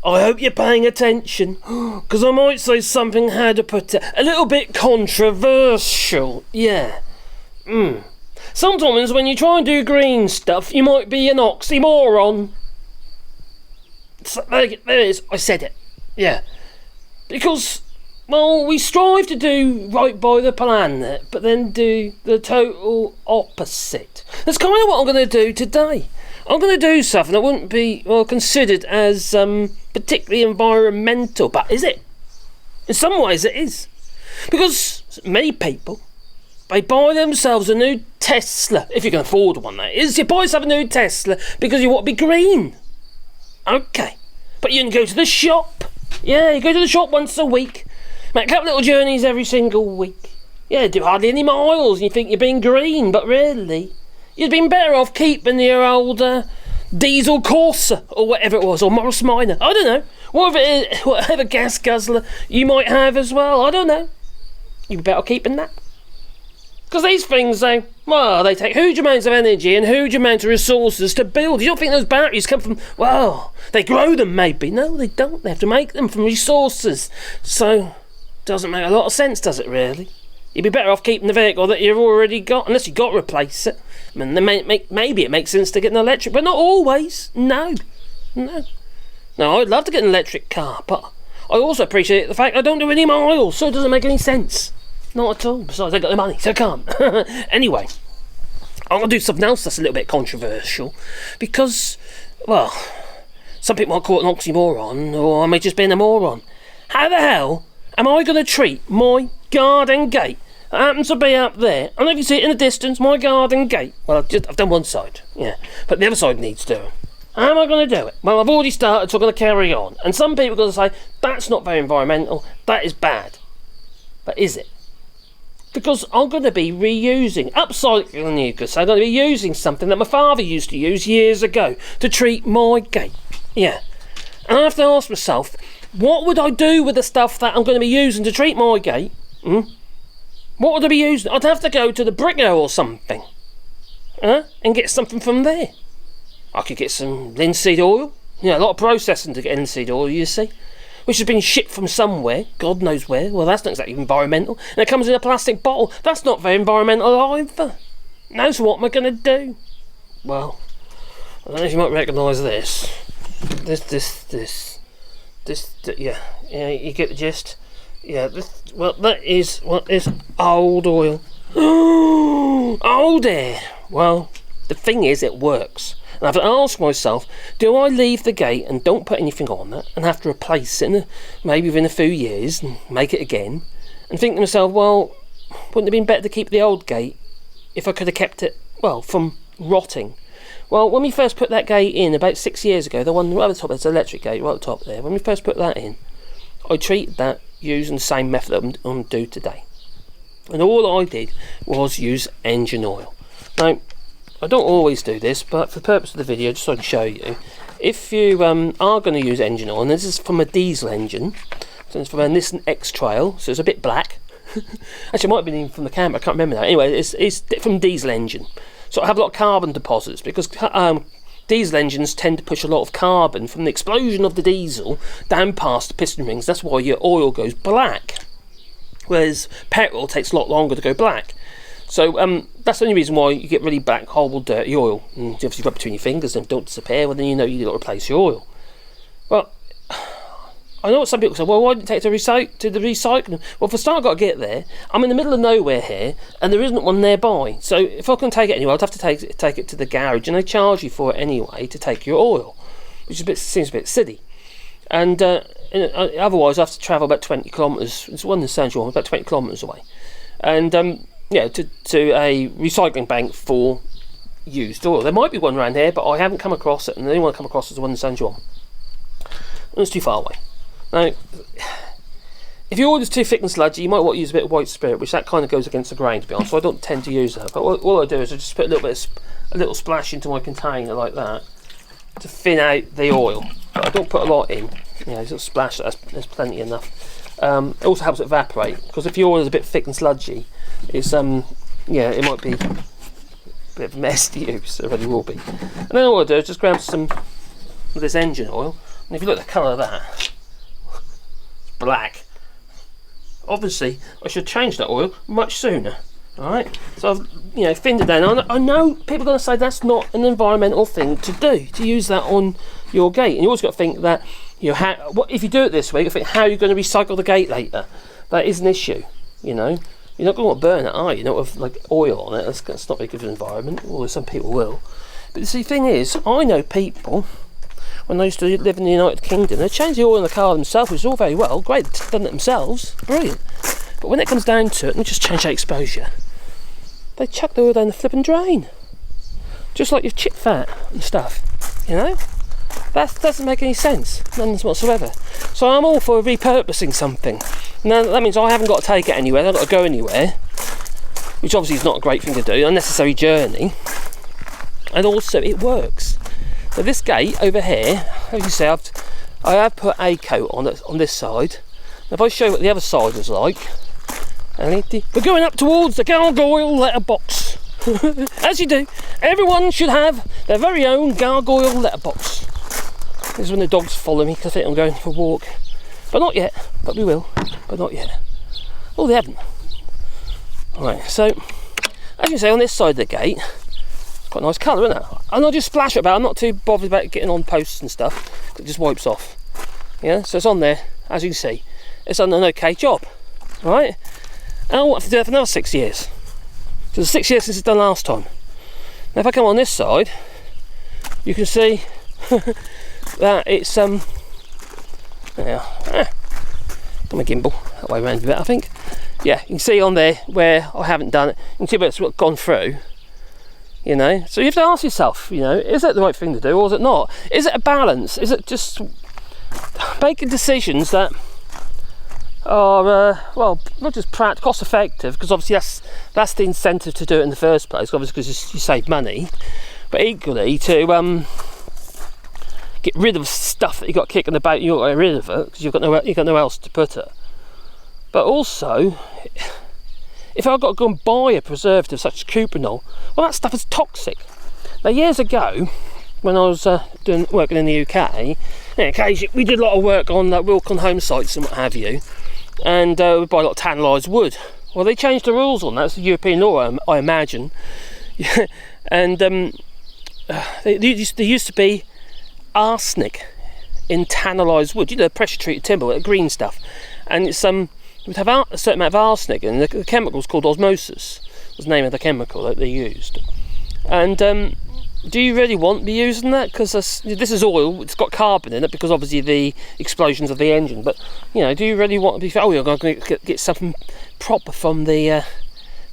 I hope you're paying attention, because I might say something, how to put it, a little bit controversial. Yeah. Sometimes when you try and do green stuff, you might be an oxymoron. So, there it is, I said it. Yeah. Because, well, we strive to do right by the planet, but then do the total opposite. That's kind of what I'm going to do today. I'm going to do something that wouldn't be, well, considered as particularly environmental, but is it? In some ways it is. Because many people, they buy themselves a new Tesla, if you can afford one, that is. You buy yourself a new Tesla because you want to be green. Okay. But you can go to the shop. Yeah, you go to the shop once a week. Make a couple little journeys every single week. Yeah, do hardly any miles, and you think you're being green, but really, you'd been better off keeping your old diesel Corsa, or whatever it was, or Morris Minor. I don't know. Whatever gas guzzler you might have as well. I don't know. You'd be better off keeping that. Because these things, they take huge amounts of energy and huge amounts of resources to build. You don't think those batteries come from, well, they grow them maybe. No, they don't. They have to make them from resources. So, doesn't make a lot of sense, does it really? You'd be better off keeping the vehicle that you've already got, unless you've got to replace it. I mean, maybe it makes sense to get an electric, but not always. No, I'd love to get an electric car, but I also appreciate the fact I don't do any miles, so it doesn't make any sense. Not at all. Besides, I got the money, so I can't. Anyway, I'm going to do something else that's a little bit controversial, because, well, some people might call it an oxymoron, or I may just be a moron. How the hell am I going to treat my garden gate that happens to be up there? I don't know if you see it in the distance, my garden gate. Well, I've done one side, yeah, but the other side needs doing. How am I going to do it? Well, I've already started, so I'm going to carry on. And some people are going to say, that's not very environmental, that is bad. But is it? Because I'm going to be reusing, upcycling, you could say. I'm going to be using something that my father used to use years ago to treat my gate. Yeah. And I have to ask myself, what would I do with the stuff that I'm going to be using to treat my gate? What would I be using? I'd have to go to the Bricko or something. And get something from there. I could get some linseed oil. A lot of processing to get linseed oil, you see. Which has been shipped from somewhere, God knows where. Well, that's not exactly environmental. And it comes in a plastic bottle. That's not very environmental either. Now, so what am I going to do? Well, I don't know if you might recognise this. This, yeah, you get the gist. Yeah, that is old oil. Old air. Well, the thing is, it works. And I've asked myself, do I leave the gate and don't put anything on it and have to replace it maybe within a few years and make it again? And think to myself, well, wouldn't it have been better to keep the old gate if I could have kept it, well, from rotting? Well, when we first put that gate in about 6 years ago, the one right at the top, it's an electric gate right at the top there, when we first put that in, I treated that using the same method that I'm going to do today. And all I did was use engine oil. Now, I don't always do this, but for the purpose of the video, just so I can show you, if you are going to use engine oil, and this is from a diesel engine, so it's from a Nissan X-Trail, so it's a bit black. Actually, it might have been even from the camera, I can't remember that. Anyway, it's from diesel engine. So I have a lot of carbon deposits, because diesel engines tend to push a lot of carbon from the explosion of the diesel down past the piston rings. That's why your oil goes black, whereas petrol takes a lot longer to go black. So that's the only reason why you get really black, horrible, dirty oil. And you obviously rub between your fingers and don't disappear. Well, then you know you've got to replace your oil. Well, I know what some people say, well, why didn't you take it to the recycling? Well, for a start, I've got to get there. I'm in the middle of nowhere here, and there isn't one nearby. So if I can take it anywhere, I'd have to take it to the garage, and they charge you for it anyway to take your oil, which seems a bit silly. And otherwise, I have to travel about 20 kilometres. It's one in San Juan, about 20 kilometres away. And to a recycling bank for used oil. There might be one around here, but I haven't come across it, and the only one I've come across is the one in San Juan. And it's too far away. Now, if your oil is too thick and sludgy, you might want to use a bit of white spirit, which that kind of goes against the grain, to be honest, so I don't tend to use that. But all I do is I just put a little splash into my container like that to thin out the oil. But I don't put a lot in. Just a little splash, there's plenty enough. It also helps it evaporate, because if your oil is a bit thick and sludgy, it's it might be a bit of a mess to use. It really will be. And then all I do is just grab some of this engine oil. And if you look at the colour of that, it's black. Obviously, I should change that oil much sooner. Alright, so I've thinned it down. I know people are going to say that's not an environmental thing to do, to use that on your gate. And you always got to think that, what if you do it this way, you got to think how you're going to recycle the gate later. That is an issue, You're not going to want to burn it, are you? Not with like oil on it. That's not very good for the environment, although some people will. But the thing is, I know people, when they used to live in the United Kingdom, they changed the oil in the car themselves, which is all very well, great, they've done it themselves, brilliant. But when it comes down to it, and just change the exposure, they chuck the oil down the flipping drain. Just like your chip fat and stuff, That doesn't make any sense, none whatsoever. So I'm all for repurposing something. Now that means I haven't got to take it anywhere, I've got to go anywhere, which obviously is not a great thing to do, an unnecessary journey. And also it works. So this gate over here, as you see, I have put a coat on it on this side. If I show you what the other side was like, we're going up towards the gargoyle letterbox. As you do, everyone should have their very own gargoyle letterbox. This is when the dogs follow me because I think I'm going for a walk. But not yet, but we will, but not yet. Oh, they haven't. Alright, so, as you say, on this side of the gate, it's quite a nice colour, isn't it? And I'll just splash it about, I'm not too bothered about getting on posts and stuff, it just wipes off. Yeah, so it's on there, as you can see. It's done an okay job, right? And I want to do it for another 6 years. So it's 6 years since it's done last time. Now if I come on this side, you can see that it's got my gimbal that way around a bit, I think. Yeah, you can see on there where I haven't done it. You can see where it's gone through. So you have to ask yourself, is it the right thing to do or is it not? Is it a balance? Is it just making decisions that are not just practical, cost effective, because obviously that's the incentive to do it in the first place, obviously because you save money, but equally to get rid of stuff that you've got kicking about, you've got to get rid of it because you've got nowhere else to put it. But also, if I've got to go and buy a preservative such as cuprinol, well, that stuff is toxic. Now years ago, when I was working in the UK, occasionally we did a lot of work on Wilcon home sites and what have you, and we buy a lot of tannalised wood. Well, they changed the rules on that. It's the European law, I imagine. And there used to be arsenic in tannalised wood, pressure treated timber, green stuff, and it's it would have a certain amount of arsenic, and the chemical's called osmosis, was the name of the chemical that they used. And do you really want to be using that? Because this is oil, it's got carbon in it because obviously the explosions of the engine, but do you really want to be, you're going to get something proper from the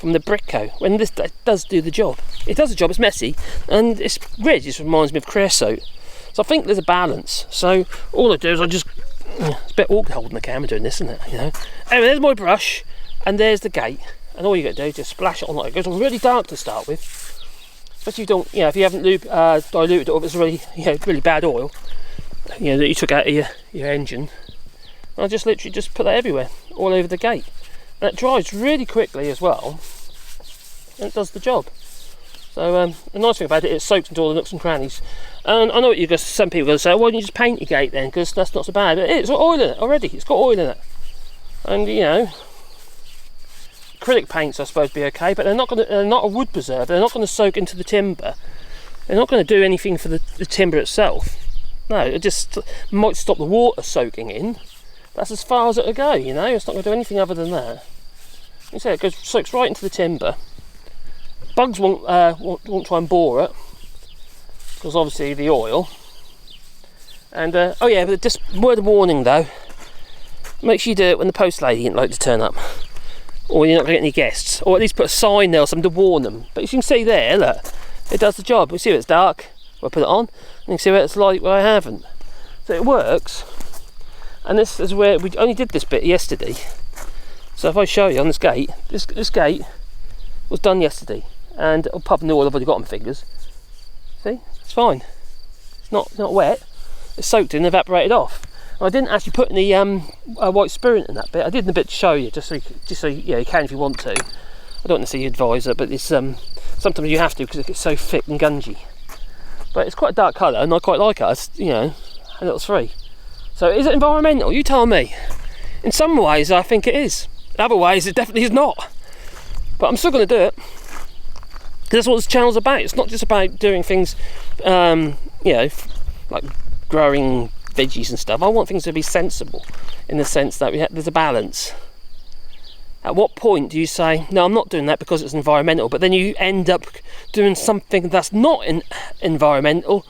Bricko, when this does do the job. It does the job, it's messy, and it's weird, it just reminds me of creosote. So I think there's a balance. So all I do is it's a bit awkward holding the camera doing this, isn't it? Anyway, there's my brush, and there's the gate, and all you got to do is just splash it on. Like it goes on really dark to start with, especially if you haven't diluted it, or if it's really really bad oil, that you took out of your engine. And I just literally just put that everywhere, all over the gate, and it dries really quickly as well, and it does the job. So the nice thing about it, it soaks into all the nooks and crannies. And I know what some people are going to say, why don't you just paint your gate then, because that's not so bad. But it's got oil in it already, it's got oil in it. And acrylic paints I suppose be okay, but they're not a wood preserver, they're not going to soak into the timber. They're not going to do anything for the timber itself. No, it just might stop the water soaking in. That's as far as it'll go, it's not going to do anything other than that. You see, it soaks right into the timber. Bugs won't try and bore it, because obviously the oil. And but just word of warning though, make sure you do it when the post lady ain't like to turn up, or you're not going to get any guests, or at least put a sign there or something to warn them. But as you can see there, look, it does the job. You see where it's dark, where I put it on, and you can see where it's light where I haven't. So it works. And this is where we only did this bit yesterday. So if I show you on this gate, this gate was done yesterday. And apart from the oil I've already got on my fingers, see, it's fine. It's not wet. It's soaked in and evaporated off. And I didn't actually put any white spirit in that bit. I did in a bit to show you, just so you can if you want to. I don't necessarily advise it, but it's sometimes you have to because it gets so thick and gungy. But it's quite a dark colour, and I quite like it. And it was free. So is it environmental? You tell me. In some ways I think it is. In other ways it definitely is not. But I'm still going to do it. Because that's what this channel's about. It's not just about doing things, like growing veggies and stuff. I want things to be sensible in the sense that there's a balance. At what point do you say, no, I'm not doing that because it's environmental, but then you end up doing something that's not environmental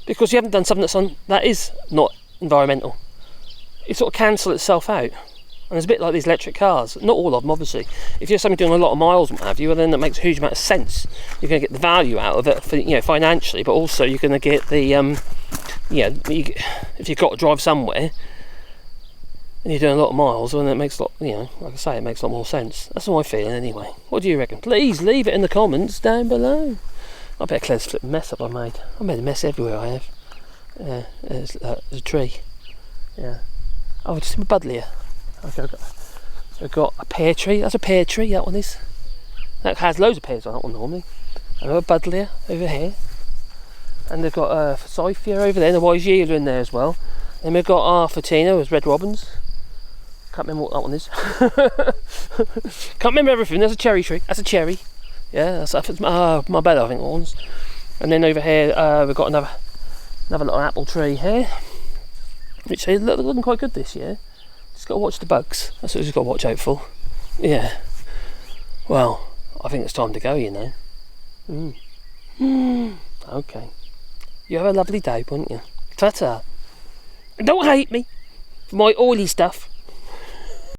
because you haven't done something that is not environmental? It sort of cancel itself out. And it's a bit like these electric cars. Not all of them, obviously. If you're somebody doing a lot of miles and what have you, well, then that makes a huge amount of sense. You're going to get the value out of it, for, financially, but also you're going to get the, if you've got to drive somewhere and you're doing a lot of miles, well, then it makes a lot, like I say, it makes a lot more sense. That's my feeling anyway. What do you reckon? Please leave it in the comments down below. I bet Claire's flipping mess up I made. I made a mess everywhere I have. Yeah, there's a tree. Yeah. Oh, just a buddleia. Okay, we've got a pear tree. That's a pear tree, that one is. That has loads of pears on that one normally. And a buddleia over here. And they've got a Cyphia over there, and a wise year in there as well. Then we've got our Fatina with red robins. Can't remember what that one is. Can't remember everything. There's a cherry tree. That's a cherry. Yeah, that's my bed, I think, ones. And then over here we've got another little apple tree here, which is looking quite good this year. Just got to watch the bugs. That's what we've got to watch out for. Yeah. Well, I think it's time to go, Okay. You have a lovely day, won't you? Ta-ta. Don't hate me for my oily stuff.